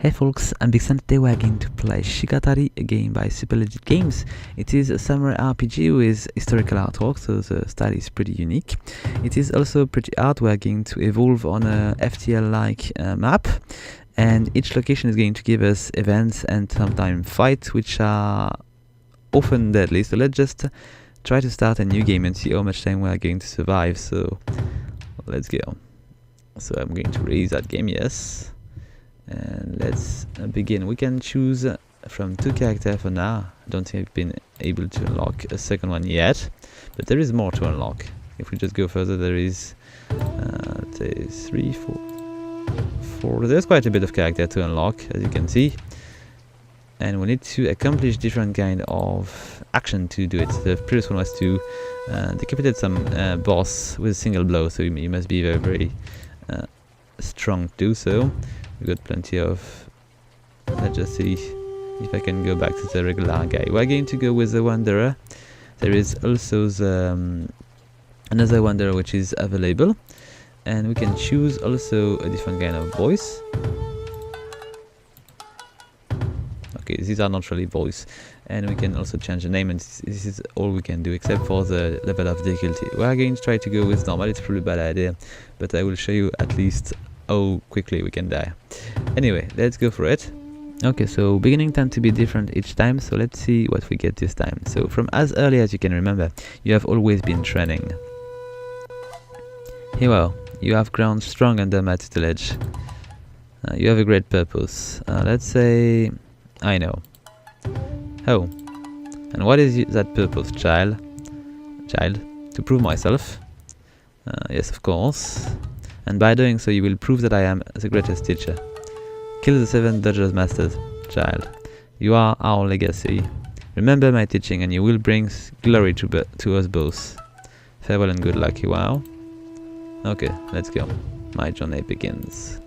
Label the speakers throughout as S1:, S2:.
S1: Hey folks, I'm Big Sam. Today we're going to play Shigatari, a game by Super Legit Games. It is a samurai RPG with historical artwork, so the style is pretty unique. It is also pretty hard. We're going to evolve on a FTL-like map, and each location is going to give us events and sometimes fights, which are often deadly. So let's just try to start a new game and see how much time we're going to survive. So let's go. So I'm going to raise that game, yes. And let's begin. We can choose from 2 characters for now. I don't think I've been able to unlock a second one yet, but there is more to unlock. If we just go further, there is 3, 4. There's quite a bit of character to unlock, as you can see, and we need to accomplish different kind of action to do it. The previous one was to decapitate some boss with a single blow, so you must be very, very strong to do so. We've got plenty of... Let's just see if I can go back to the regular guy. We're going to go with the Wanderer. There is also the another Wanderer which is available, and we can choose also a different kind of voice. Okay, these are not really voice, and we can also change the name, and this is all we can do except for the level of difficulty. We are going to try to go with normal. It's probably a bad idea, but I will show you at least how quickly we can die. Anyway, let's go for it. Okay, so beginning tend to be different each time, so let's see what we get this time. So from as early as you can remember, you have always been training. Here you have grown strong under my tutelage. You have a great purpose. Let's say I know. Oh, and what is that purpose, child? To prove myself. Yes, of course. And by doing so, you will prove that I am the greatest teacher. Kill the 7 Dodgers Masters, child. You are our legacy. Remember my teaching, and you will bring glory to us both. Farewell and good luck, wow. Okay, let's go. My journey begins.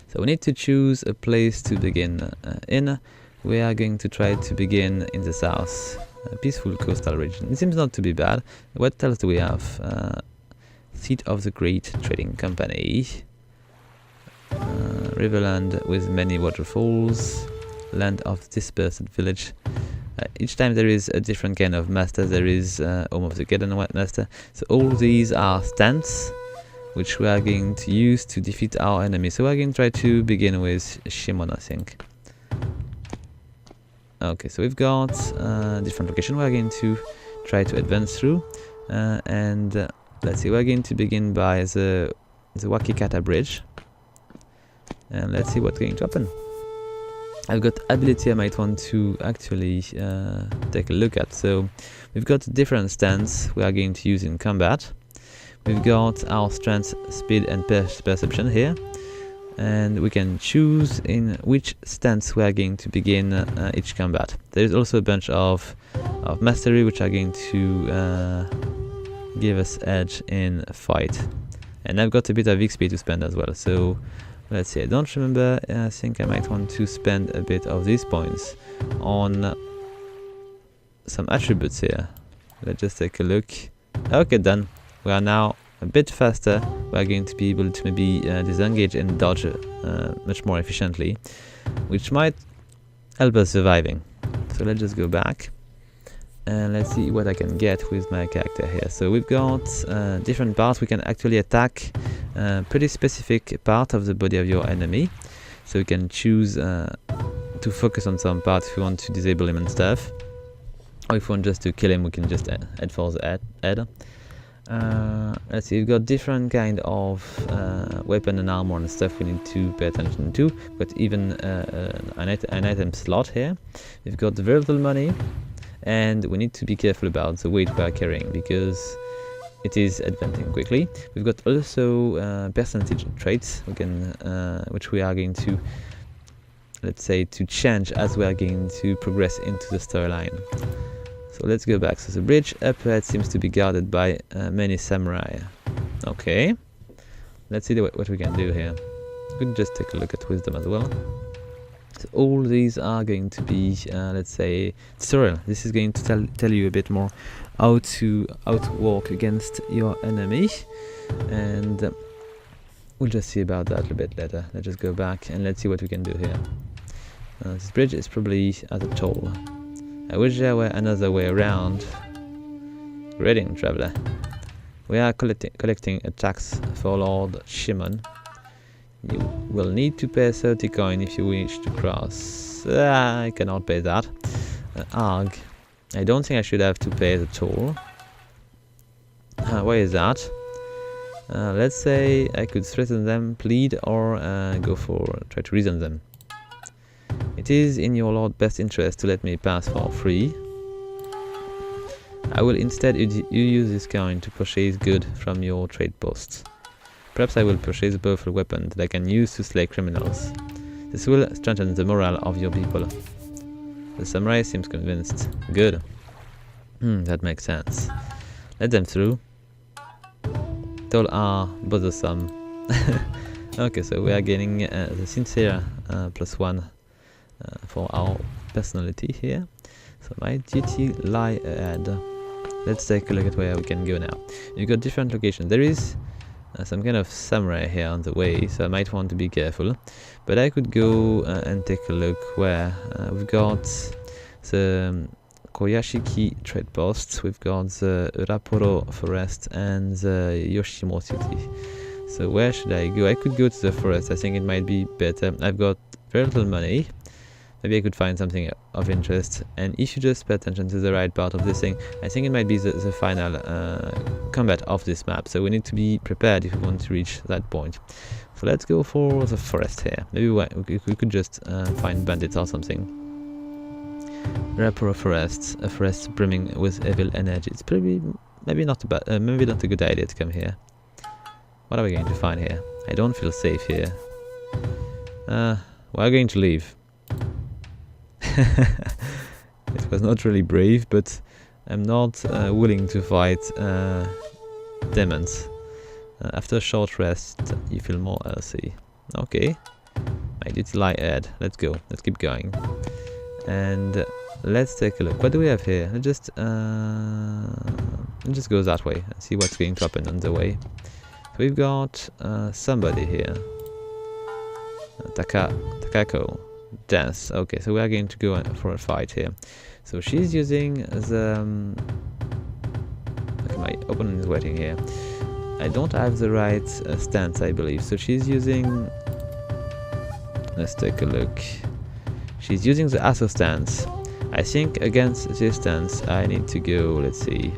S1: So we need to choose a place to begin in. We are going to try to begin in the south, a peaceful coastal region. It seems not to be bad. What else do we have? Seat of the Great Trading Company, Riverland with many waterfalls, land of dispersed village. Each time there is a different kind of master. There is home of the Garden White Master. So all these are stands which we are going to use to defeat our enemy. So we're going to try to begin with Shimon, I think. Okay, so we've got different location we're going to try to advance through, and let's see, we're going to begin by the Wakikata Bridge, and let's see what's going to happen. I've got ability I might want to actually take a look at. So we've got different stands we are going to use in combat. We've got our strength, speed and perception here, and we can choose in which stance we are going to begin each combat. There's also a bunch of mastery which are going to give us edge in a fight, and I've got a bit of XP to spend as well. So let's see, I don't remember. I think I might want to spend a bit of these points on some attributes here. Let's just take a look. Okay, done. We are now a bit faster. We are going to be able to maybe disengage and dodge much more efficiently, which might help us surviving. So let's just go back and let's see what I can get with my character here. So we've got different parts. We can actually attack pretty specific part of the body of your enemy. So we can choose to focus on some part if we want to disable him and stuff, or if we want just to kill him, we can just head for the head. Let's see, we've got different kind of weapon and armor and stuff we need to pay attention to, but even an item slot here. We've got the very little money, and we need to be careful about the weight we are carrying because it is advancing quickly. We've got also percentage traits we can, which we are going to, let's say, to change as we are going to progress into the storyline. So let's go back. So the bridge up ahead seems to be guarded by many samurai. Okay, let's see what we can do here. We can just take a look at wisdom as well. So all these are going to be, let's say, tutorial. This is going to tell you a bit more how to walk against your enemy, and we'll just see about that a bit later. Let's just go back and let's see what we can do here. This bridge is probably at a toll. I wish there were another way around. Greeting, traveler. We are collecting a tax for Lord Shimon. You will need to pay 30 coin if you wish to cross. I cannot pay that. Arg. I don't think I should have to pay the toll. Why is that? Let's say I could threaten them, plead, or try to reason them. It is in your Lord's best interest to let me pass for free. I will instead use this coin to purchase good from your trade posts. Perhaps I will purchase a powerful weapon that I can use to slay criminals. This will strengthen the morale of your people. The samurai seems convinced. Good. That makes sense. Let them through. Toll are bothersome. Okay, so we are gaining the sincere +1 for our personality here. So my duty lie ahead. Let's take a look at where we can go now. You've got different locations. There is some kind of samurai here on the way, so I might want to be careful. But I could go and take a look where we've got the Koyashiki trade posts, we've got the Rapporo forest and the Yoshimo city. So where should I go? I could go to the forest. I think it might be better. I've got very little money. Maybe I could find something of interest. And if you just pay attention to the right part of this thing, I think it might be the final combat of this map. So we need to be prepared if we want to reach that point. So let's go for the forest here. Maybe we could just find bandits or something. Rapport forest, a forest brimming with evil energy. It's maybe not a good idea to come here. What are we going to find here? I don't feel safe here. We're going to leave. It was not really brave, but I'm not willing to fight demons. After a short rest, you feel more healthy. Okay, my duty lie ahead. Let's go. Let's keep going. And let's take a look. What do we have here? Let's just go that way and see what's going to happen on the way. So we've got somebody here. Takako. Dance. Okay, so we are going to go for a fight here. So she's using the okay, my opponent is waiting here. I don't have the right stance, I believe. So she's using, let's take a look. She's using the Aso stance. I think against this stance I need to go, let's see,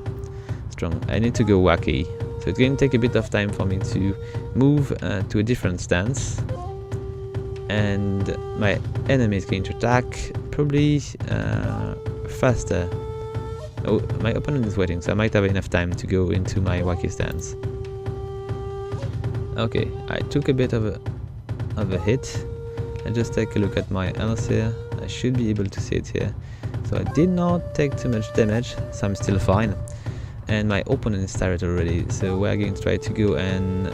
S1: strong. I need to go wacky. So it's going to take a bit of time for me to move to a different stance. And my enemy is going to attack probably faster. Oh, my opponent is waiting, so I might have enough time to go into my wacky stance. Okay, I took a bit of a hit. Let's just take a look at my health here. I should be able to see it here. So I did not take too much damage, so I'm still fine. And my opponent is tired already, so we're going to try to go and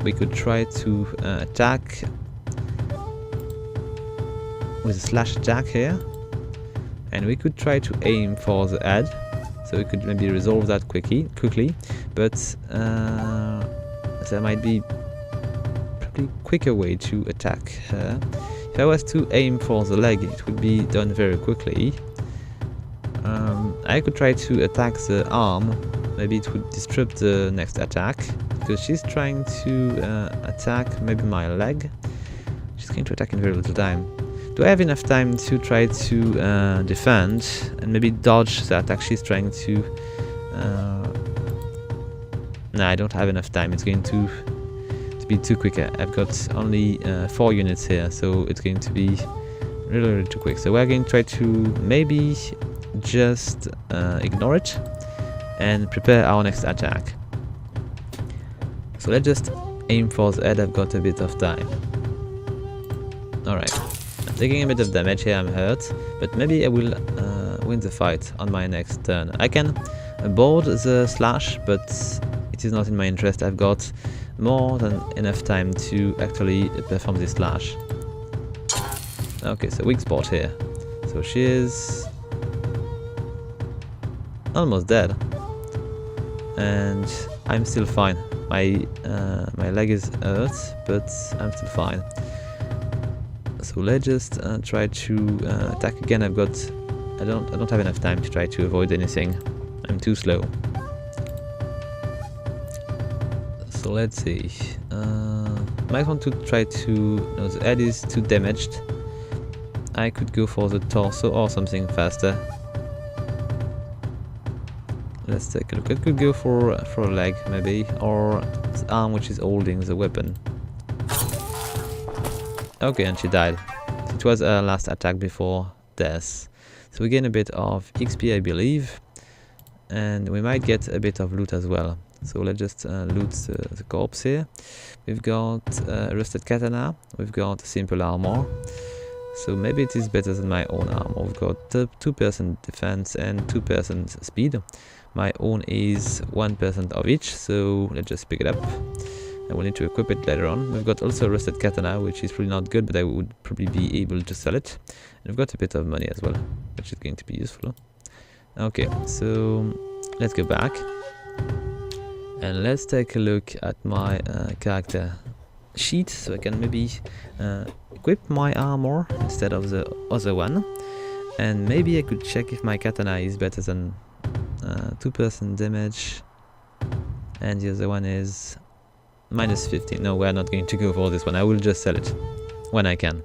S1: we could try to attack with a slash attack here, and we could try to aim for the head, so we could maybe resolve that quickly. But there might be probably quicker way to attack her. If I was to aim for the leg, it would be done very quickly. I could try to attack the arm. Maybe it would disrupt the next attack, because she's trying to attack maybe my leg. She's going to attack in very little time. Do I have enough time to try to defend and maybe dodge the attack she's trying to... No, I don't have enough time. It's going to be too quick. I've got only 4 units here, so it's going to be really too quick. So we're going to try to maybe just ignore it and prepare our next attack. So let's just aim for the head. I've got a bit of time. Alright. Taking a bit of damage here, I'm hurt, but maybe I will win the fight on my next turn. I can board the slash, but it is not in my interest. I've got more than enough time to actually perform this slash. Okay, so weak spot here. So she is almost dead, and I'm still fine. my leg is hurt, but I'm still fine. So let's just try to attack again. I don't have enough time to try to avoid anything. I'm too slow. So let's see. Might want to try to. No, the head is too damaged. I could go for the torso or something faster. Let's take a look. I could go for a leg maybe, or the arm which is holding the weapon. Okay, and she died. It was her last attack before death. So we gain a bit of XP, I believe, and we might get a bit of loot as well. So let's just loot the corpse here. We've got a rusted katana. We've got simple armor. So maybe it is better than my own armor. We've got 2% defense and 2% speed. My own is 1% of each, so let's just pick it up. And we'll need to equip it later on. We've got also a rusted katana, which is probably not good, but I would probably be able to sell it. And we've got a bit of money as well, which is going to be useful. Okay, so let's go back. And let's take a look at my character sheet, so I can maybe equip my armor instead of the other one. And maybe I could check if my katana is better than 2% damage, and the other one is minus 15. No, we're not going to go for this one. I will just sell it when I can.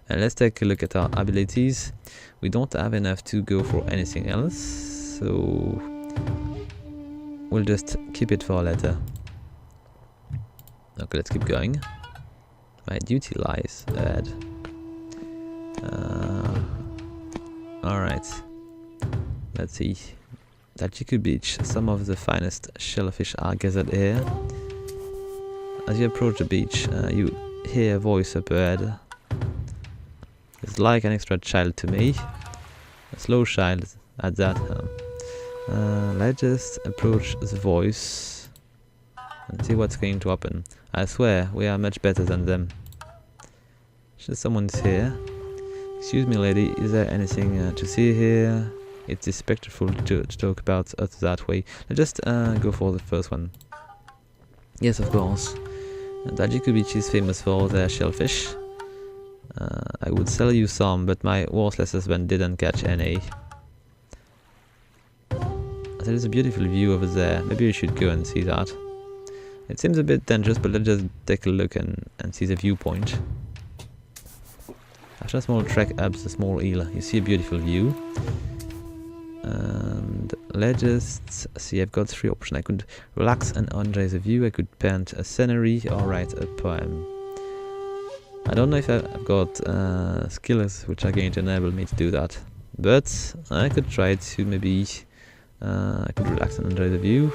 S1: And let's take a look at our abilities. We don't have enough to go for anything else, so we'll just keep it for later. Okay, let's keep going. My duty lies ahead. Alright, let's see. Tachiku Beach. Some of the finest shellfish are gathered here. As you approach the beach, you hear a voice up ahead. It's like an extra child to me. A slow child at that. Let's just approach the voice and see what's going to happen. I swear, we are much better than them. Just someone's here. Excuse me, lady, is there anything to see here? It's disrespectful to talk about us that way. Let's just go for the first one. Yes, of course. Dajiku Beach is famous for their shellfish. I would sell you some, but my worthless husband didn't catch any. There is a beautiful view over there. Maybe we should go and see that. It seems a bit dangerous, but let's just take a look and see the viewpoint. After a small trek up the small hill, you see a beautiful view. And let's just see, I've got 3 options. I could relax and enjoy the view, I could paint a scenery or write a poem. I don't know if I've got skills which are going to enable me to do that, but I could try to maybe, I could relax and enjoy the view.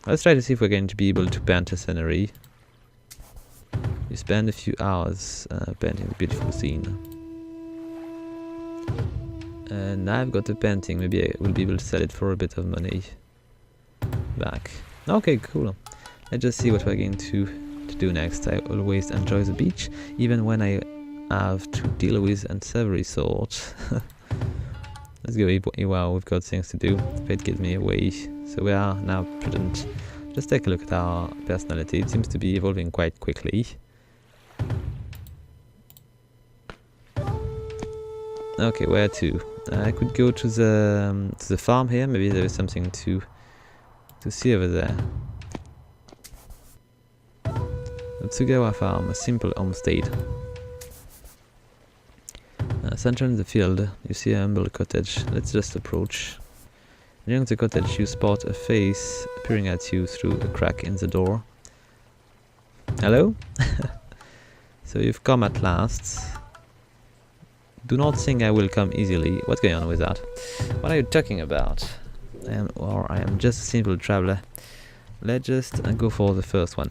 S1: Let's try to see if we're going to be able to paint a scenery. You spend a few hours painting the beautiful scene. And now I've got the painting, maybe I will be able to sell it for a bit of money back. Okay, cool. Let's just see what we're going to do next. I always enjoy the beach, even when I have to deal with unsavory thoughts. Let's go. Wow, we've got things to do. Fate gives me away, so we are now prudent. Just take a look at our personality. It seems to be evolving quite quickly. Okay, where to? I could go to the farm here. Maybe there is something to see over there. Tsugawa Farm, a simple homestead. Central in the field, you see a humble cottage. Let's just approach. Near the cottage, you spot a face peering at you through a crack in the door. Hello? So you've come at last. Do not think I will come easily. What's going on with that? What are you talking about? I am just a simple traveler. Let's just go for the first one.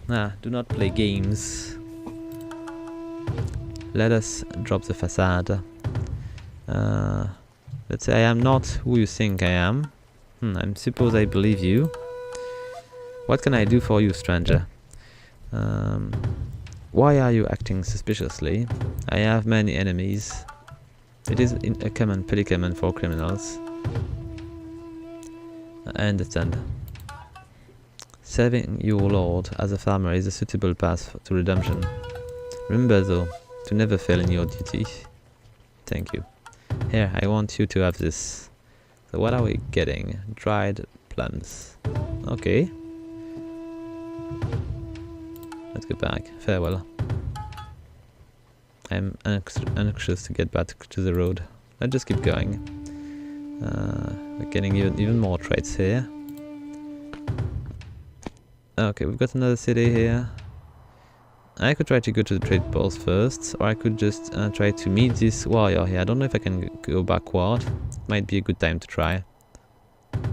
S1: Do not play games. Let us drop the facade. Let's say I am not who you think I am. I suppose I believe you. What can I do for you, stranger? Why are you acting suspiciously? I have many enemies. It is a common predicament for criminals. I understand. Serving your lord as a farmer is a suitable path to redemption. Remember though, to never fail in your duty. Thank you. Here, I want you to have this. So what are we getting? Dried plums. Okay. Let's go back. Farewell. I'm anxious to get back to the road. Let's just keep going. We're getting even more traits here. Okay, we've got another city here. I could try to go to the trade post first, or I could just try to meet this warrior here. I don't know if I can go backward. Might be a good time to try.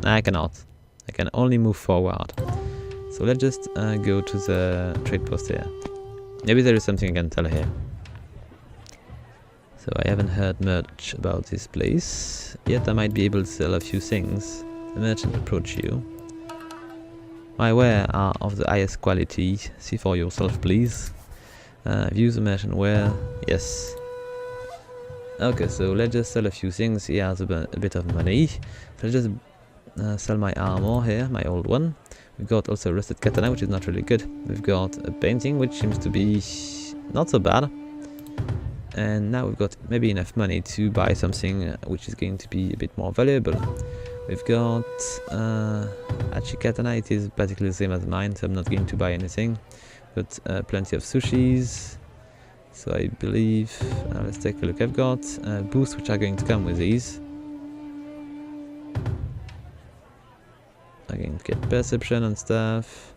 S1: I cannot. I can only move forward. So let's just go to the trade post here. Maybe there is something I can tell here. So I haven't heard much about this place. Yet I might be able to sell a few things. The merchant approach you. My ware are of the highest quality. See for yourself, please. View the merchant ware. Yes. Okay, so let's just sell a few things. He has a bit of money. So let's just sell my armor here, my old one. We've got also a rusted katana, which is not really good. We've got a painting, which seems to be not so bad. And now we've got maybe enough money to buy something which is going to be a bit more valuable. We've got Hachi katana. It is basically the same as mine, so I'm not going to buy anything. But plenty of sushis. So I believe, let's take a look. I've got boosts which are going to come with these. I'm going to get perception and stuff.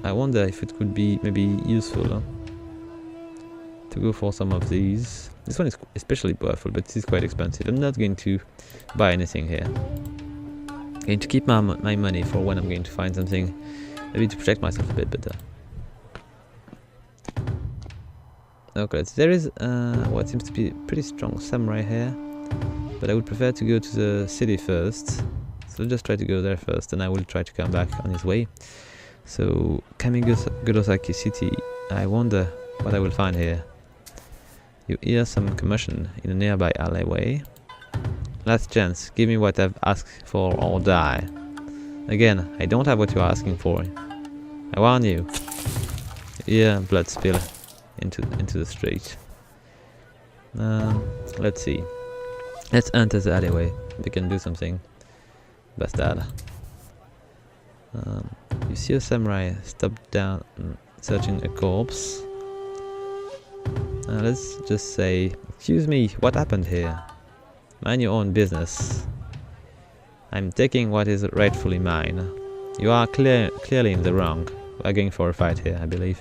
S1: I wonder if it could be maybe useful to go for some of these. This one is especially powerful, but it is quite expensive. I'm not going to buy anything here. I'm going to keep my money for when I'm going to find something, maybe to protect myself a bit better. Okay, so there is what seems to be a pretty strong samurai here, but I would prefer to go to the city first. So let's just try to go there first, and I will try to come back on his way. So, Kamigurosaki City, I wonder what I will find here. You hear some commotion in a nearby alleyway. Last chance, give me what I've asked for or die. Again, I don't have what you're asking for. I warn you. Yeah, blood spill into the street. Let's see. Let's enter the alleyway. We can do something. Bastard. You see a samurai stop down searching a corpse. Let's just say, excuse me, what happened here? Mind your own business. I'm taking what is rightfully mine. You are clearly in the wrong. We're going for a fight here, I believe.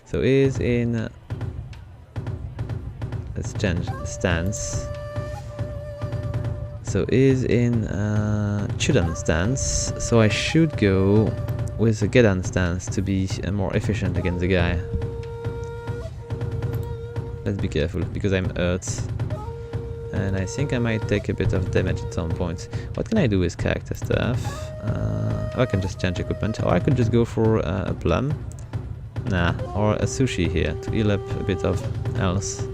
S1: So is in... let's change stance. So is in Chudan stance. So I should go with the Gedan stance to be more efficient against the guy. Let's be careful, because I'm hurt. And I think I might take a bit of damage at some point. What can I do with character stuff? I can just change equipment, or I could just go for a plum. Nah, or a sushi here to heal up a bit of health.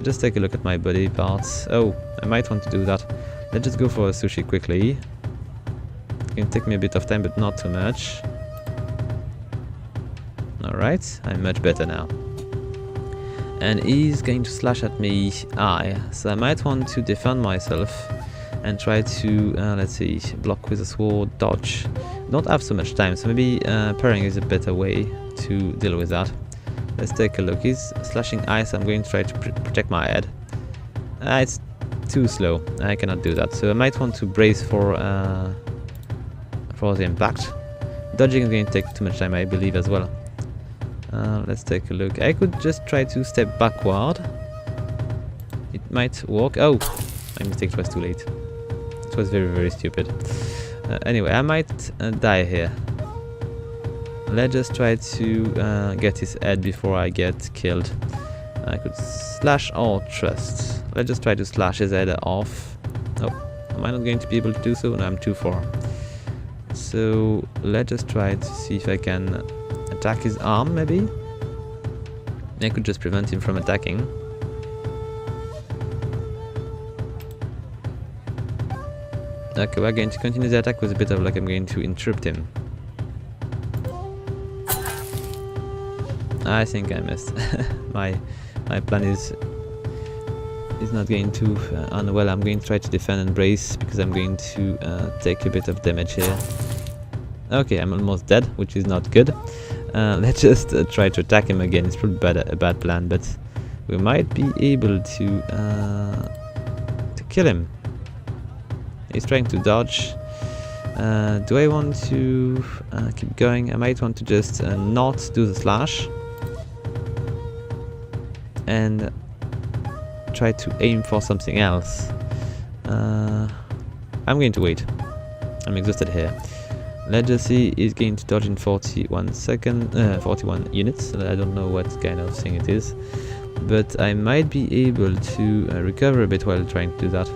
S1: Just take a look at my body parts. Oh, I might want to do that. Let's just go for a sushi quickly. It can take me a bit of time, but not too much. Alright, I'm much better now. And he's going to slash at me so I might want to defend myself and try to, let's see, block with a sword, dodge. Don't have so much time, so maybe parrying is a better way to deal with that. Let's take a look. He's slashing so I'm going to try to protect my head. It's too slow, I cannot do that, so I might want to brace for the impact. Dodging is going to take too much time, I believe, as well. Let's take a look. I could just try to step backward. It might work. Oh, my mistake was too late. It was very, very stupid. Anyway, I might die here. Let's just try to get his head before I get killed. I could slash or thrust. Let's just try to slash his head off. Oh, am I not going to be able to do so? No, I'm too far. So let's just try to see if I can attack his arm, maybe? I could just prevent him from attacking. Okay, we're going to continue the attack with a bit of luck. I'm going to interrupt him. I think I missed. my plan is not going to end well. I'm going to try to defend and brace because I'm going to take a bit of damage here. Okay, I'm almost dead, which is not good. Let's just try to attack him again. It's probably a bad plan, but we might be able to kill him. He's trying to dodge. Do I want to keep going? I might want to just not do the slash and try to aim for something else. I'm going to wait. I'm exhausted here. Let's just see, he's going to dodge in 41 units. I don't know what kind of thing it is, but I might be able to recover a bit while trying to do that.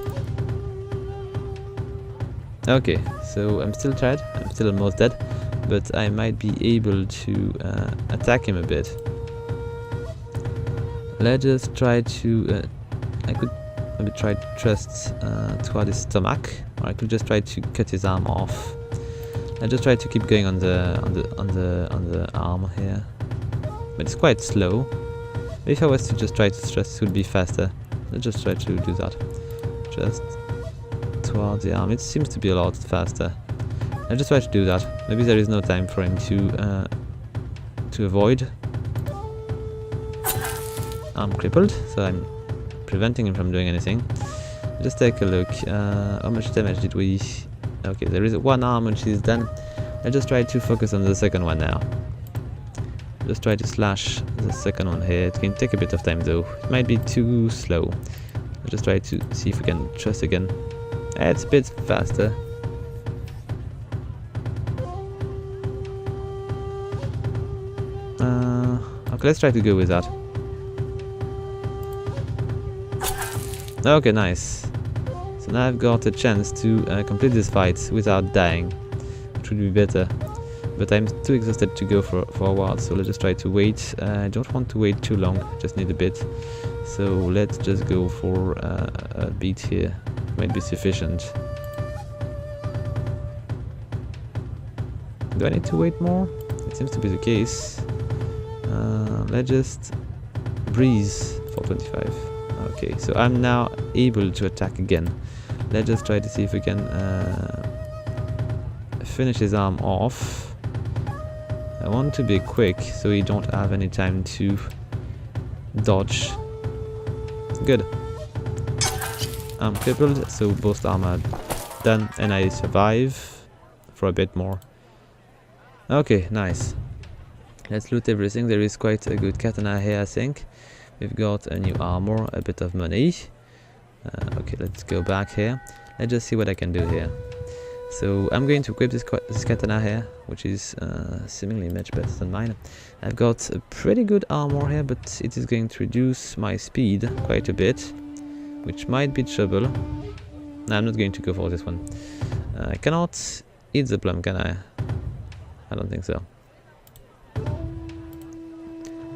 S1: Okay, so I'm still tired, I'm still almost dead, but I might be able to attack him a bit. Let's just try to... I could maybe try to thrust toward his stomach, or I could just try to cut his arm off. I just try to keep going on the arm here, but it's quite slow. If I was to just try to thrust, it would be faster. Let's just try to do that. Just toward the arm. It seems to be a lot faster. I just try to do that. Maybe there is no time for him to avoid. I'm crippled, so I'm preventing him from doing anything. Just take a look. How much damage did we... Okay, there is one arm which is done. I just try to focus on the second one now. Just try to slash the second one here. It can take a bit of time though. It might be too slow. I'll just try to see if we can thrust again. It's a bit faster. Okay, let's try to go with that. Okay, nice. So now I've got a chance to complete this fight without dying, which would be better. But I'm too exhausted to go forward, so let's just try to wait. I don't want to wait too long, just need a bit. So let's just go for a beat here. Might be sufficient. Do I need to wait more? It seems to be the case. Let's just breeze for 25. Okay, so I'm now able to attack again. Let's just try to see if we can finish his arm off. I want to be quick so he don't have any time to dodge. Good. I'm crippled, so both arm are done and I survive for a bit more. Okay, nice. Let's loot everything. There is quite a good katana here, I think. We've got a new armor, a bit of money. Okay, let's go back here. Let's just see what I can do here. So I'm going to equip this katana here, which is seemingly much better than mine. I've got a pretty good armor here, but it is going to reduce my speed quite a bit, which might be trouble. No, I'm not going to go for this one. I cannot eat the plum, can I? I don't think so.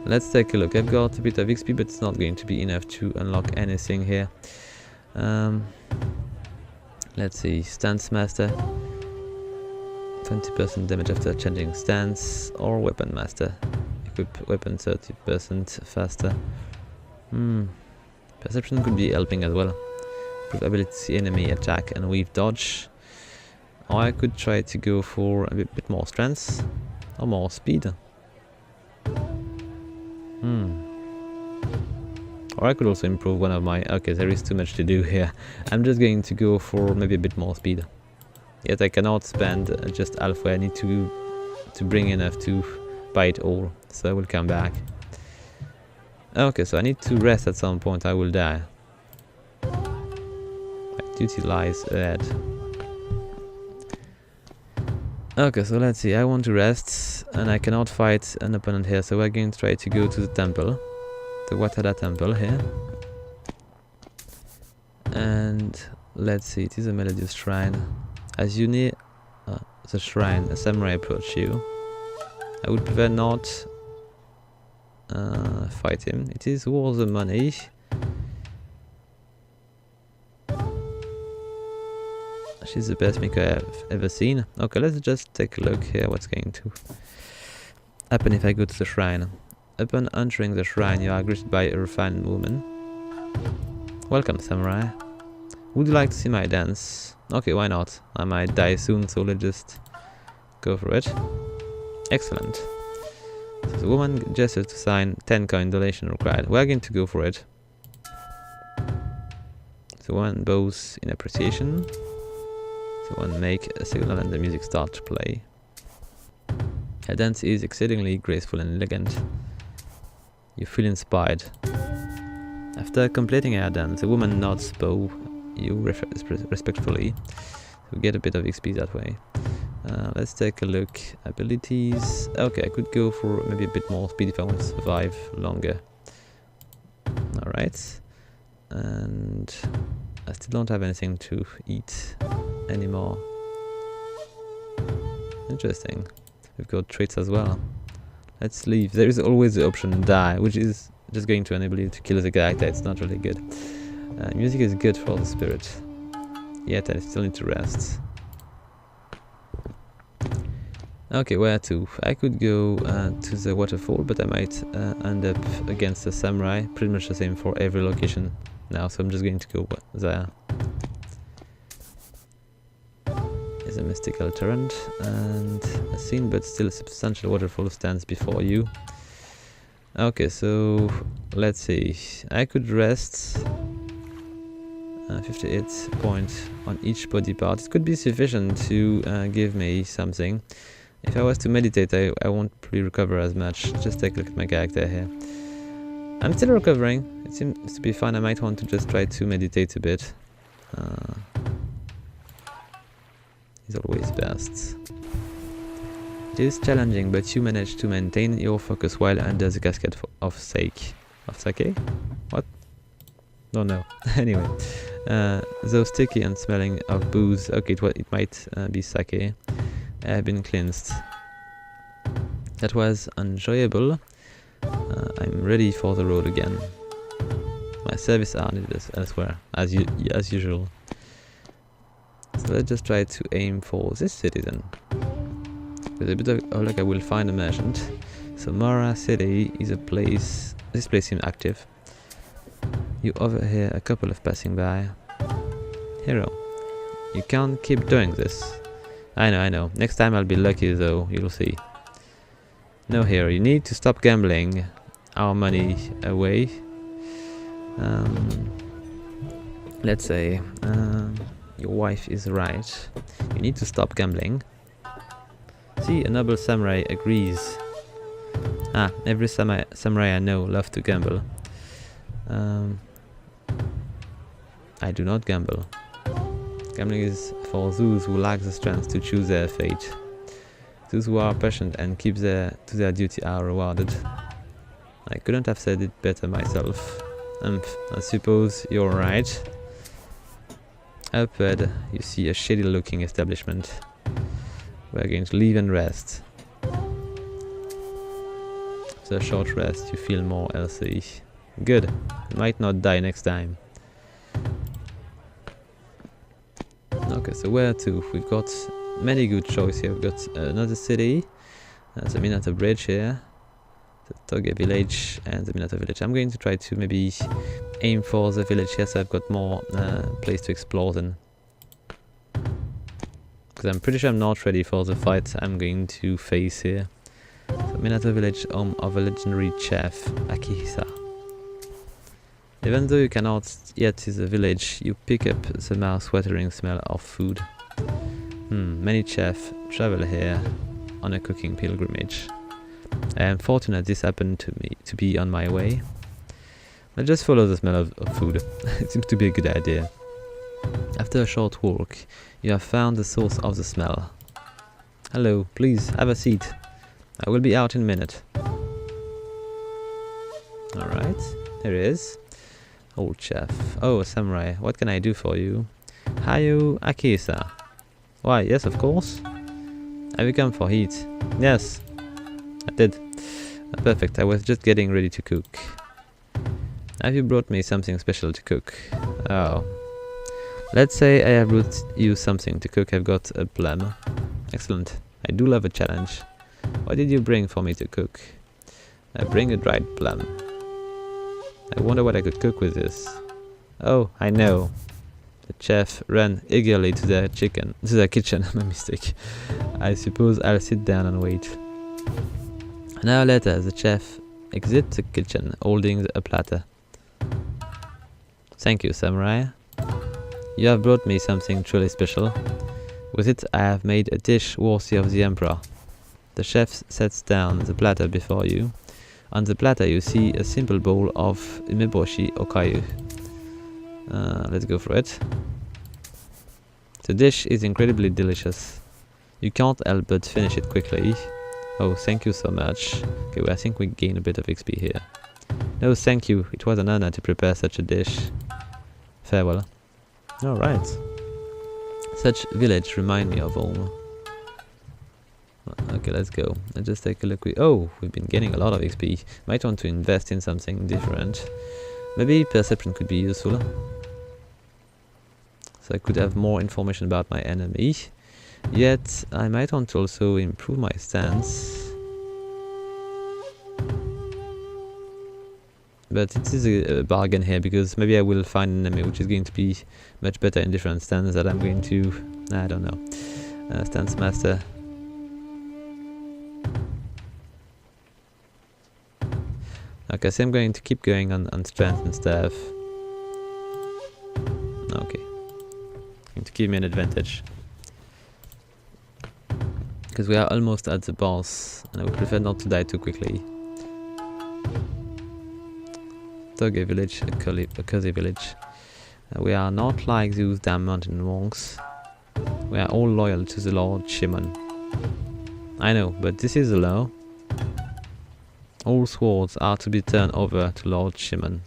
S1: Let's take a look. I've got a bit of XP, but it's not going to be enough to unlock anything here. Let's see. Stance Master. 20% damage after changing stance. Or Weapon Master. Equip weapon 30% faster. Perception could be helping as well. Improve ability to see enemy attack and weave dodge. Or I could try to go for a bit more strength. Or more speed. Or I could also improve one of my... Okay, there is too much to do here. I'm just going to go for maybe a bit more speed. Yet I cannot spend just halfway. I need to bring enough to buy it all. So I will come back. Okay, so I need to rest at some point. I will die. My duty lies ahead. Okay, so let's see. I want to rest and I cannot fight an opponent here. So we're going to try to go to the temple. The Watada temple here. And let's see, it is a melodious shrine. As you near the shrine, a samurai approach you. I would prefer not fight him. It is worth the money. She's the best maker I've ever seen. Okay, let's just take a look here what's going to happen if I go to the shrine. Upon entering the shrine, you are greeted by a refined woman. Welcome, samurai. Would you like to see my dance? Okay, why not? I might die soon, so let's just go for it. Excellent. So the woman gestures to sign 10 coin donation required. We're going to go for it. The one bows in appreciation. The one make a signal and the music starts to play. Her dance is exceedingly graceful and elegant. You feel inspired. After completing her dance, the woman nods bow you respectfully. So get a bit of XP that way. Let's take a look. Abilities. Okay, I could go for maybe a bit more speed if I want to survive longer. Alright. And I still don't have anything to eat anymore. Interesting. We've got traits as well. Let's leave. There is always the option die, which is just going to enable you to kill the character. It's not really good. Music is good for the spirit. Yet I still need to rest. Okay, where to? I could go to the waterfall, but I might end up against the samurai. Pretty much the same for every location now, so I'm just going to go there. Is a mystical torrent, and a seen but still substantial waterfall stands before you. Okay, so let's see. I could rest 58 points on each body part. It could be sufficient to give me something. If I was to meditate, I won't probably recover as much. Just take a look at my character here. I'm still recovering. It seems to be fine. I might want to just try to meditate a bit. Is always best. It is challenging, but you manage to maintain your focus while under the cascade of sake. Of sake? What? Don't know. Anyway, though sticky and smelling of booze, okay, it might be sake. I have been cleansed. That was enjoyable. I'm ready for the road again. My services are needed elsewhere, as usual. So let's just try to aim for this citizen. With a bit of luck, I will find a merchant. So Mara City is a place. This place seems active. You overhear a couple of passing by. Hero, you can't keep doing this. I know. Next time I'll be lucky though, you'll see. No, hero, you need to stop gambling our money away. Let's say your wife is right. You need to stop gambling. See, a noble samurai agrees. Every samurai I know love to gamble. I do not gamble. Gambling is for those who lack the strength to choose their fate. Those who are patient and keep to their duty are rewarded. I couldn't have said it better myself. I suppose you're right. Up ahead, you see a shady looking establishment. We're going to leave and rest. After a short rest, you feel more healthy. Good. You might not die next time. Okay, so where to? We've got many good choices here. We've got another city. The Minato Bridge here. The Toge village and the Minato village. I'm going to try to maybe aim for the village here so I've got more place to explore then. Because I'm pretty sure I'm not ready for the fight I'm going to face here. So Minato village, home of a legendary chef, Akihisa. Even though you cannot yet see the village, you pick up the mouth-watering smell of food. Many chefs travel here on a cooking pilgrimage. I am fortunate this happened to me to be on my way. Let's just follow the smell of food. It seems to be a good idea. After a short walk, you have found the source of the smell. Hello, please have a seat. I will be out in a minute. Alright, here it is. Old chef. Oh, samurai, what can I do for you? Hayu Akisa. Why, yes, of course. Have you come for heat? Yes, I did. Perfect, I was just getting ready to cook. Have you brought me something special to cook? Oh. Let's say I have brought you something to cook. I've got a plum. Excellent. I do love a challenge. What did you bring for me to cook? I bring a dried plum. I wonder what I could cook with this. Oh, I know. The chef ran eagerly to the kitchen. My mistake. I suppose I'll sit down and wait. An hour later, the chef exits the kitchen, holding a platter. Thank you, samurai. You have brought me something truly special. With it, I have made a dish worthy of the emperor. The chef sets down the platter before you. On the platter, you see a simple bowl of umeboshi okayu. Let's go for it. The dish is incredibly delicious. You can't help but finish it quickly. Oh, thank you so much. Okay, well, I think we gain a bit of XP here. No, thank you. It was an honor to prepare such a dish. Farewell. Alright. Such village remind me of home. Okay, let's go. Let's just take a look. We've been getting a lot of XP. Might want to invest in something different. Maybe perception could be useful. So I could have more information about my enemy. Yet, I might want to also improve my stance. But it is a bargain here, because maybe I will find an enemy which is going to be much better in different stands that I'm going to... I don't know. Stance master. Okay, so I'm going to keep going on strength and stuff. Okay. Going to give me an advantage. Because we are almost at the boss, and I would prefer not to die too quickly. Toge village, a cozy village. We are not like those damn mountain monks. We are all loyal to the Lord Shimon. I know, but this is the law. All swords are to be turned over to Lord Shimon.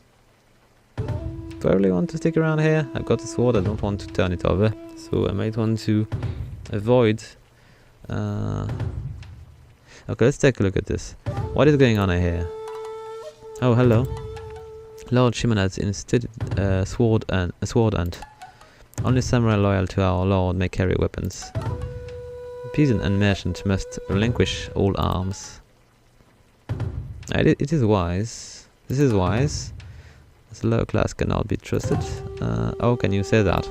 S1: Do I really want to stick around here? I've got a sword, I don't want to turn it over. So I might want to avoid... Okay, let's take a look at this. What is going on here? Oh, hello. Lord Shimon has instituted a sword hunt. Only samurai loyal to our lord may carry weapons. Peasant and merchant must relinquish all arms. It is wise. This is wise. The lower class cannot be trusted. How can you say that?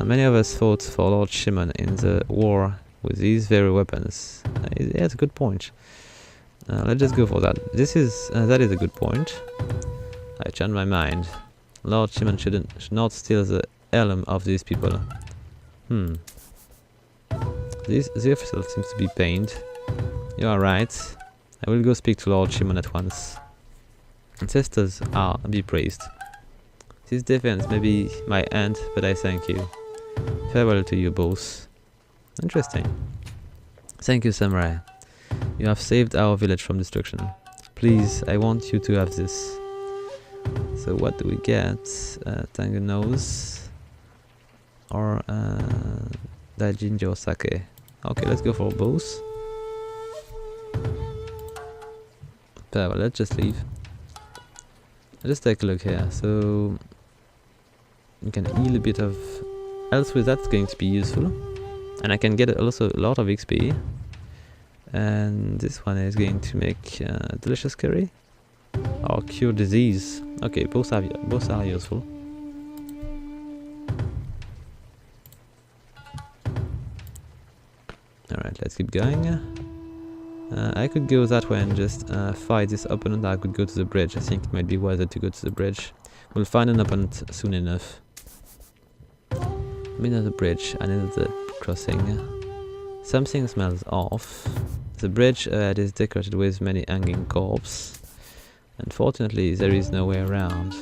S1: Many of us fought for Lord Shimon in the war with these very weapons. Yeah, it's a good point. Let's just go for that. That is a good point. I changed my mind. Lord Shimon should not steal the heirloom of these people. The official seems to be pained. You are right. I will go speak to Lord Shimon at once. Ancestors are be praised. This defense may be my end, but I thank you. Farewell to you both. Interesting. Thank you, samurai. You have saved our village from destruction. Please, I want you to have this. So what do we get? Tango nose or Daijinjo sake. Okay, let's go for both. Well, let's just leave. Let's take a look here. So you can heal a bit of health with that. That's going to be useful, and I can get also a lot of XP. And this one is going to make delicious curry or cure disease. Okay, both are useful. Alright, let's keep going. I could go that way and just fight this opponent. I could go to the bridge. I think it might be wiser to go to the bridge. We'll find an opponent soon enough. Another bridge, another crossing. Something smells off. The bridge is decorated with many hanging corpses. Unfortunately, there is no way around.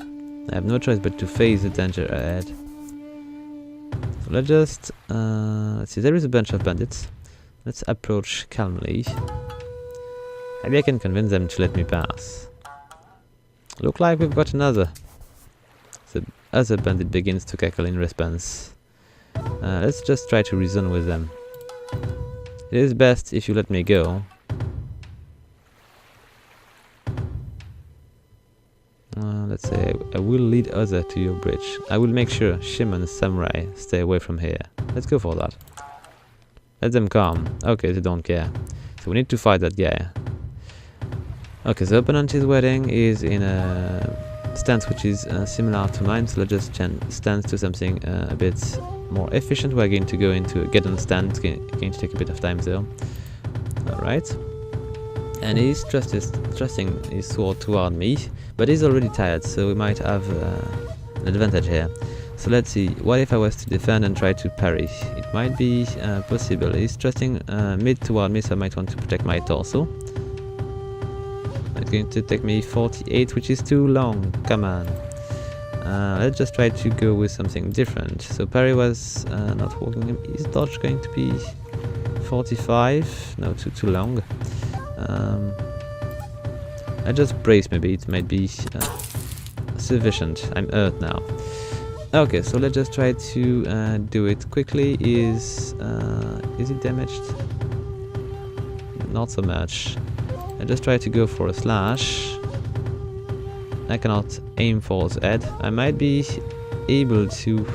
S1: I have no choice but to face the danger ahead. So let's just... let's see, there is a bunch of bandits. Let's approach calmly. Maybe I can convince them to let me pass. Look like we've got another. The other bandit begins to cackle in response. Let's just try to reason with them. It is best if you let me go. let's say I will lead other to your bridge. I will make sure Shimon Samurai stay away from here. Let's go for that. Let them come. Okay, they don't care. So we need to fight that guy. Okay, the opponent is waiting, is in a stance which is similar to mine, so let's just change stance to something a bit more efficient. We're going to go into a get on stand. It's going to take a bit of time though. Alright. And he's thrusting his sword toward me, but he's already tired, so we might have an advantage here. So let's see, what if I was to defend and try to parry? It might be possible. He's thrusting mid toward me, so I might want to protect my torso. It's going to take me 48, which is too long. Come on. Let's just try to go with something different. So parry was not working. Is dodge going to be 45? No, too long. I just brace, maybe it might be sufficient. I'm hurt now. Okay, so let's just try to do it quickly. Is it damaged? Not so much. I just try to go for a slash. I cannot aim for his head. I might be able to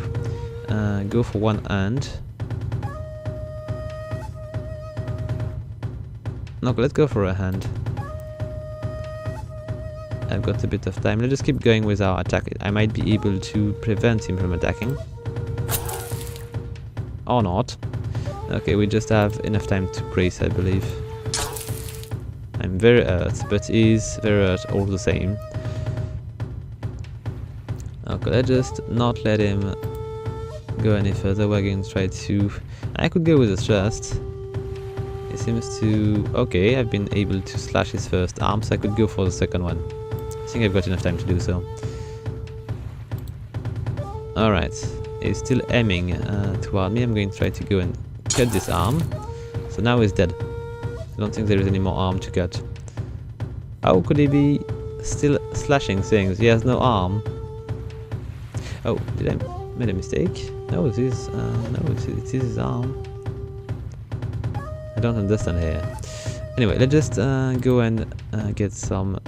S1: go for one hand. No, let's go for a hand. I've got a bit of time. Let's just keep going with our attack. I might be able to prevent him from attacking. Or not. Okay, we just have enough time to brace, I believe. I'm very hurt, but he's very hurt all the same. Okay, let's just not let him go any further. We're going to try to... I could go with a thrust. It seems to... Okay, I've been able to slash his first arm, so I could go for the second one. I think I've got enough time to do so. Alright, he's still aiming toward me. I'm going to try to go and cut this arm. So now he's dead. I don't think there is any more arm to cut. How could he be still slashing things? He has no arm. Oh, did I make a mistake? No, it is his arm. I don't understand here. Anyway, let's just go and get some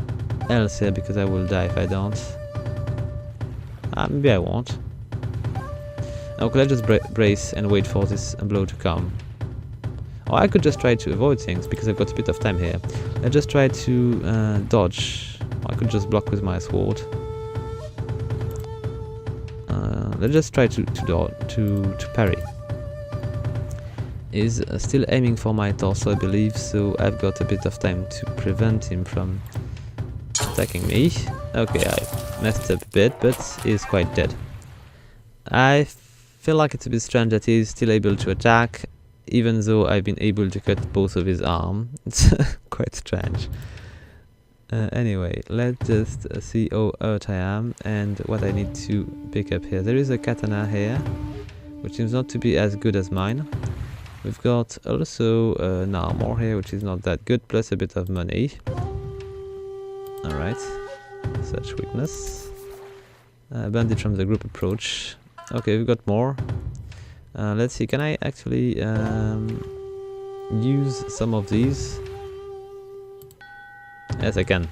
S1: else here, because I will die if I don't. Maybe I won't. Okay, let's just brace and wait for this blow to come. Or I could just try to avoid things, because I've got a bit of time here. Let's just try to dodge. Or I could just block with my sword. Let's just try to parry. He's still aiming for my torso, I believe, so I've got a bit of time to prevent him from attacking me. Okay, I messed up a bit, but he's quite dead. I feel like it's a bit strange that he's still able to attack, even though I've been able to cut both of his arms. It's quite strange. Anyway, let's just see how hurt I am and what I need to pick up here. There is a katana here, which seems not to be as good as mine. We've got also an armor here, which is not that good, plus a bit of money. Alright, such weakness. Bandage from the group approach. Okay, we've got more. Let's see, can I actually use some of these? Yes, I can.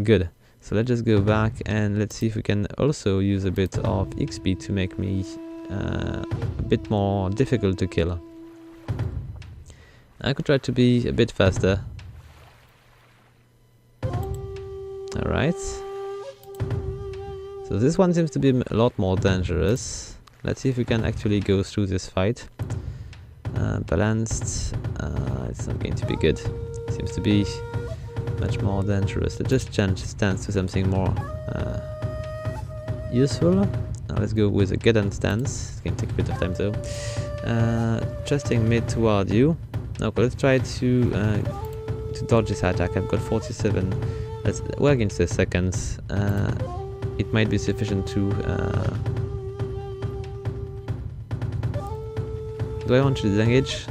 S1: Good. So let's just go back and let's see if we can also use a bit of XP to make me a bit more difficult to kill. I could try to be a bit faster. Alright. So this one seems to be a lot more dangerous. Let's see if we can actually go through this fight. Balanced. It's not going to be good. Seems to be much more dangerous. Let's just change stance to something more useful. Now let's go with a get on stance. It's going to take a bit of time though. Trusting mid toward you. Okay, let's try to dodge this attack. I've got 47. We're against the seconds. It might be sufficient to... do I want to disengage?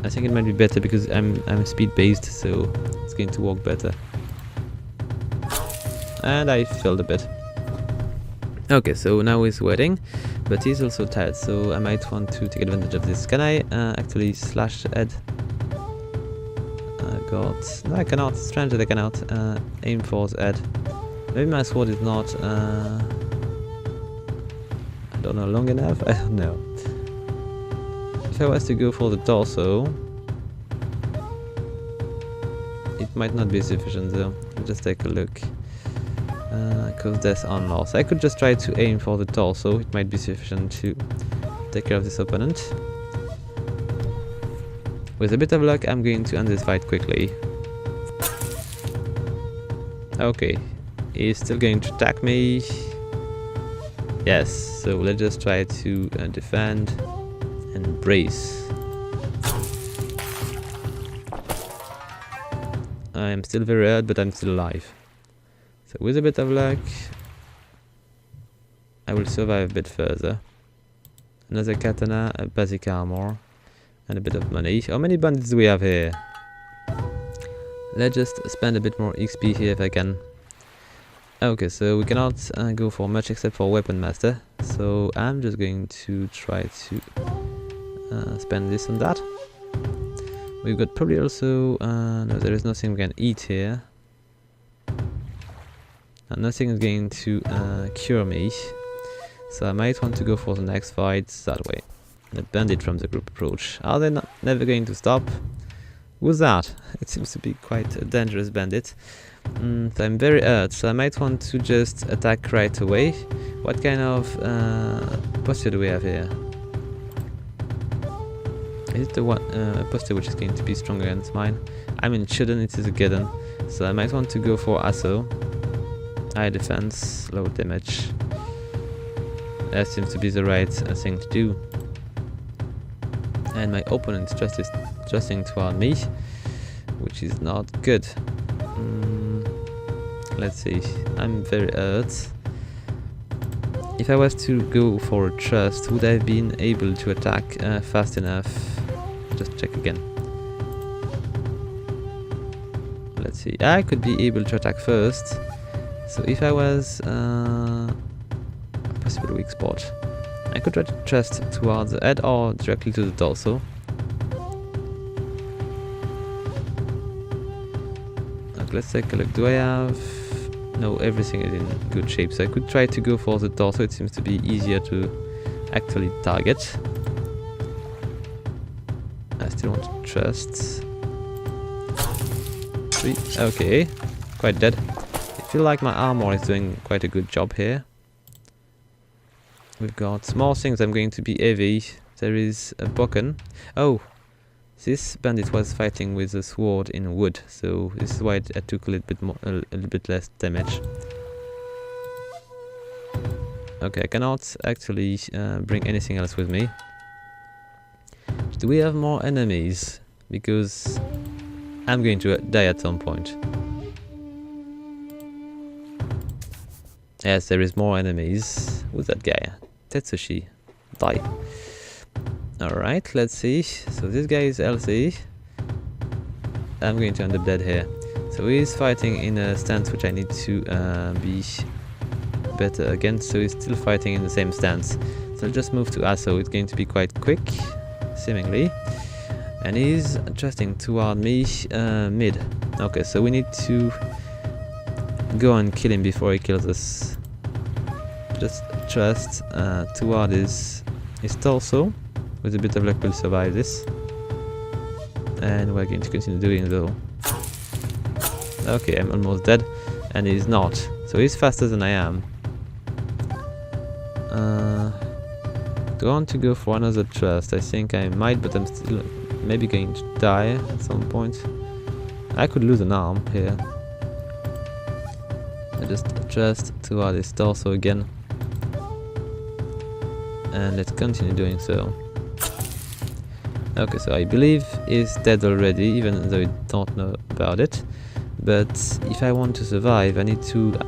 S1: I think it might be better because I'm speed based, so it's going to work better. And I failed a bit. Okay, so now he's waiting, but he's also tired, so I might want to take advantage of this. Can I actually slash the head? I've got... No, I cannot. Strange that I cannot aim for the head. Maybe my sword is not... I don't know, long enough? I don't know. If I was to go for the torso... It might not be sufficient though. Just take a look. Because there's on loss. I could just try to aim for the torso. It might be sufficient to take care of this opponent. With a bit of luck, I'm going to end this fight quickly. Okay, he's still going to attack me. Yes, so let's just try to defend and brace. I'm still very hurt, but I'm still alive. So with a bit of luck, I will survive a bit further. Another katana, a basic armor, and a bit of money. How many bandits do we have here? Let's just spend a bit more XP here if I can. Okay, so we cannot go for much except for Weapon Master. So I'm just going to try to spend this on that. We've got probably also... no, there is nothing we can eat here. And nothing is going to cure me. So I might want to go for the next fight that way. The bandit from the group approach. Are they never going to stop? Who's that? It seems to be quite a dangerous bandit. So I'm very hurt, so I might want to just attack right away. What kind of posture do we have here? Is it the one posture which is going to be stronger against mine? I mean, it shouldn't, it is a Geddon. So I might want to go for Asso. High defense, low damage. That seems to be the right thing to do. And my opponent is trusting toward me, which is not good. Let's see, I'm very hurt. If I was to go for a trust, would I have been able to attack fast enough? Just check again. Let's see, I could be able to attack first. So if I was a possible weak spot, I could try to trust towards the head or directly to the torso. Okay, let's take a look. Do I have... No, everything is in good shape. So I could try to go for the torso. It seems to be easier to actually target. I still want to trust. 3. Okay, quite dead. I feel like my armor is doing quite a good job here. We've got small things. I'm going to be heavy. There is a Bokken. Oh, this bandit was fighting with a sword in wood, so this is why I took a little bit less damage. Okay, I cannot actually bring anything else with me. Do we have more enemies? Because I'm going to die at some point. Yes, there is more enemies. Who's that guy? Tetsushi. Die. Alright, let's see. So this guy is healthy. I'm going to end up dead here. So he's fighting in a stance which I need to be better against. So he's still fighting in the same stance. So I'll just move to Asso. It's going to be quite quick, seemingly. And he's adjusting toward me mid. Okay, so we need to go and kill him before he kills us. Just trust toward his torso. With a bit of luck we'll survive this. And we're going to continue doing though. Okay, I'm almost dead. And he's not. So he's faster than I am. Do I want to go for another trust? I think I might, but I'm still maybe going to die at some point. I could lose an arm here. I just trust toward his torso again. And let's continue doing so. Okay, so I believe he's dead already, even though I don't know about it. But if I want to survive, I need to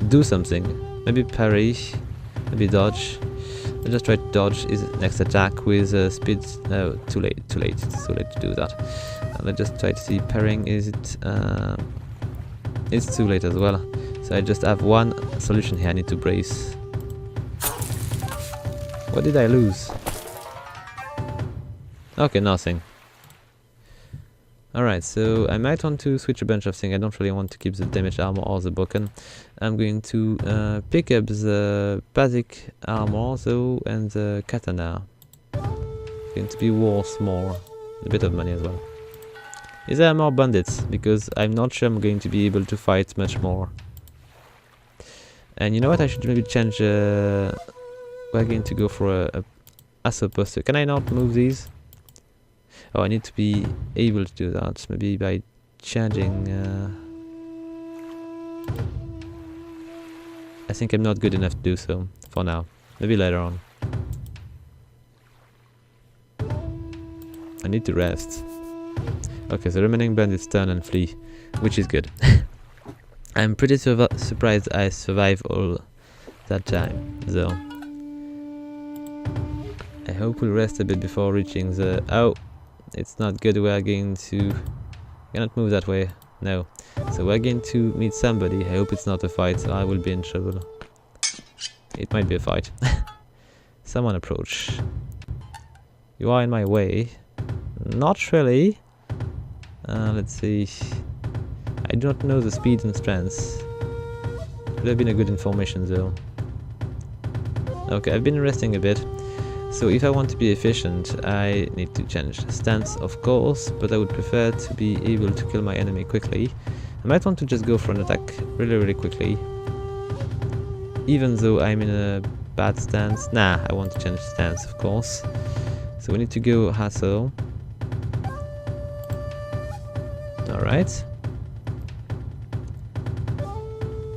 S1: do something. Maybe parry, maybe dodge. I'll just try to dodge his next attack with speed. No, too late. It's too late to do that. Let's just try to see parrying. Is it? It's too late as well. So I just have one solution here. I need to brace. What did I lose? Okay, nothing. Alright, so I might want to switch a bunch of things. I don't really want to keep the damaged armor or the broken. I'm going to pick up the basic armor though and the katana. It's going to be worth more. A bit of money as well. Is there more bandits? Because I'm not sure I'm going to be able to fight much more. And you know what? I should maybe change. We're going to go for a ASO poster. Can I not move these? Oh, I need to be able to do that. Maybe by changing. I think I'm not good enough to do so for now. Maybe later on. I need to rest. Okay, the remaining bandits turn and flee, which is good. I'm pretty surprised I survived all that time, though. I hope we'll rest a bit before reaching the... Oh! It's not good, we're going to... Cannot move that way, no. So we're going to meet somebody. I hope it's not a fight, so I will be in trouble. It might be a fight. Someone approach. You are in my way. Not really. Let's see. I do not know the speed and strengths. Would have been a good information though. Okay, I've been resting a bit. So if I want to be efficient, I need to change stance, of course, but I would prefer to be able to kill my enemy quickly. I might want to just go for an attack really quickly. Even though I'm in a bad stance. Nah, I want to change stance, of course. So we need to go hassle. Alright.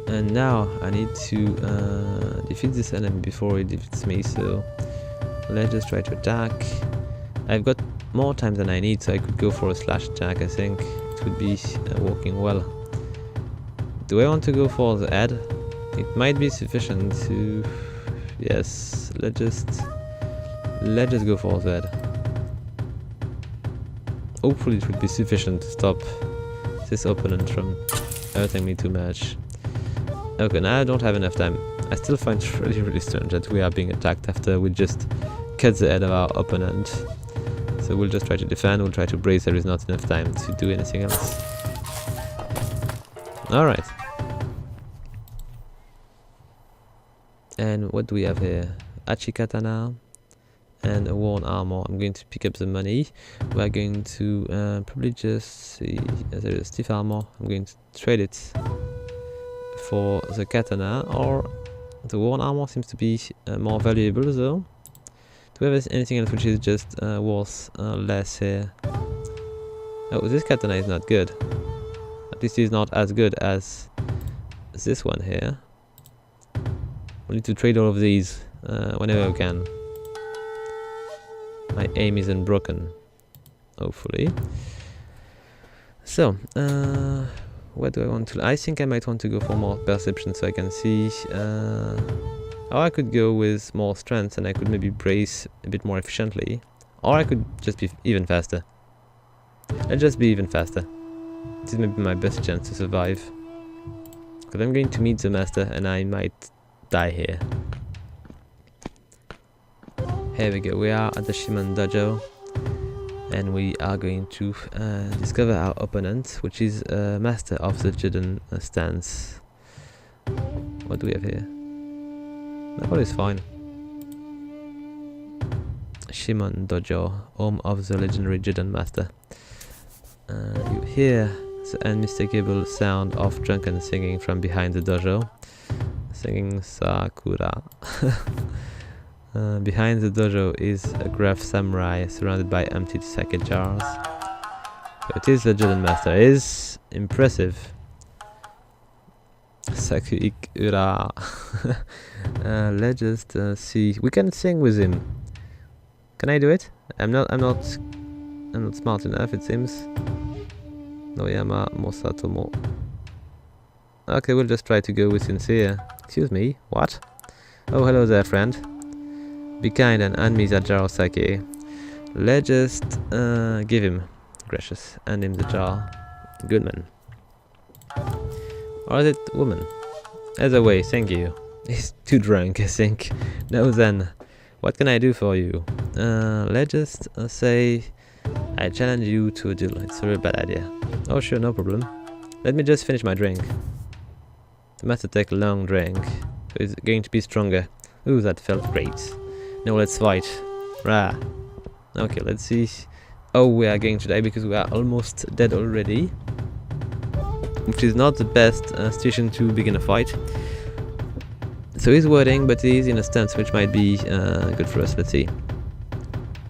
S1: And now I need to defeat this enemy before he defeats me, so let's just try to attack. I've got more time than I need, so I could go for a slash attack. I think it would be working well. Do I want to go for the head? It might be sufficient to... Yes, let's just go for the head. Hopefully it would be sufficient to stop this opponent from hurting me too much. Okay, now I don't have enough time. I still find it really strange that we are being attacked after we just cut the head of our opponent. So we'll just try to defend, we'll try to brace, there is not enough time to do anything else. Alright. And what do we have here? Achi katana and a worn armor. I'm going to pick up the money. We're going to probably just see... There is stiff armor. I'm going to trade it for the katana, or the worn armor seems to be more valuable though. Do we have anything else which is just worth less here? Oh, this katana is not good. At least it's not as good as this one here. We need to trade all of these whenever we can. My aim isn't broken, hopefully. So, what do I want to... I think I might want to go for more perception so I can see... or I could go with more strength and I could maybe brace a bit more efficiently. Or I could just be even faster. Let's just be even faster. This is maybe my best chance to survive. Because I'm going to meet the master and I might die here. Here we go, we are at the Shiman Dojo. And we are going to discover our opponent, which is master of the Juden stance. What do we have here? That one is fine. Shiman Dojo, home of the legendary Juden master. You hear the unmistakable sound of drunken singing from behind the dojo. Singing Sakura. Behind the dojo is a gruff samurai surrounded by empty sake jars. So it is the Juden master. It is impressive. Sakura. Let's just see. We can sing with him. Can I do it? I'm not smart enough, it seems. Noyama Mosatomo. Okay, we'll just try to go with sincere. Excuse me, what? Oh, hello there, friend. Be kind and hand me that jar of sake. Let's just give him. Gracious. Hand him the jar. Good man. Or is it woman? Either way, thank you. He's too drunk, I think. No then. What can I do for you? Let's just say... I challenge you to a duel. It's a very bad idea. Oh sure, no problem. Let me just finish my drink. I must take a long drink. So it's going to be stronger. Ooh, that felt great. Now let's fight. Rah. Okay, let's see. Oh, we are going to die because we are almost dead already. Which is not the best situation to begin a fight. So he's waiting, but he's in a stance which might be good for us. Let's see.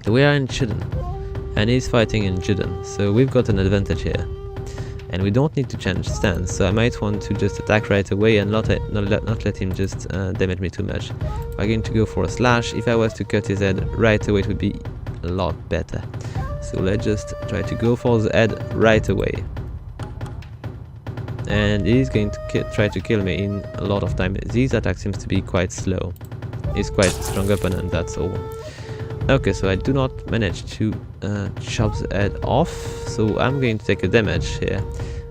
S1: So we are in Shiden, and he's fighting in Juden. So we've got an advantage here. And we don't need to change stance, so I might want to just attack right away and not let him just damage me too much. We're going to go for a slash. If I was to cut his head right away, it would be a lot better. So let's just try to go for the head right away. And he's going to try to kill me in a lot of time. These attacks seems to be quite slow. He's quite a strong opponent, that's all. Okay, so I do not manage to chop the head off, so I'm going to take a damage here.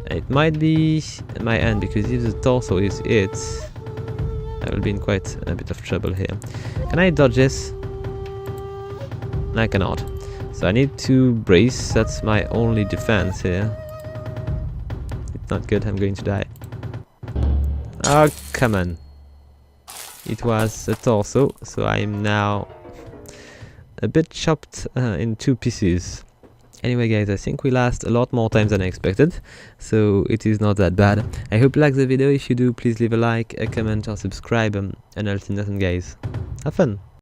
S1: It might be my end, because if the torso is it, I will be in quite a bit of trouble here. Can I dodge this? I cannot. So I need to brace, that's my only defense here. It's not good, I'm going to die. Oh, come on. It was a torso, so I'm now a bit chopped in 2 pieces. Anyway guys, I think we last a lot more times than I expected, so it is not that bad. I hope you like the video. If you do, please leave a like, a comment or subscribe, and I'll see you next time guys. Have fun!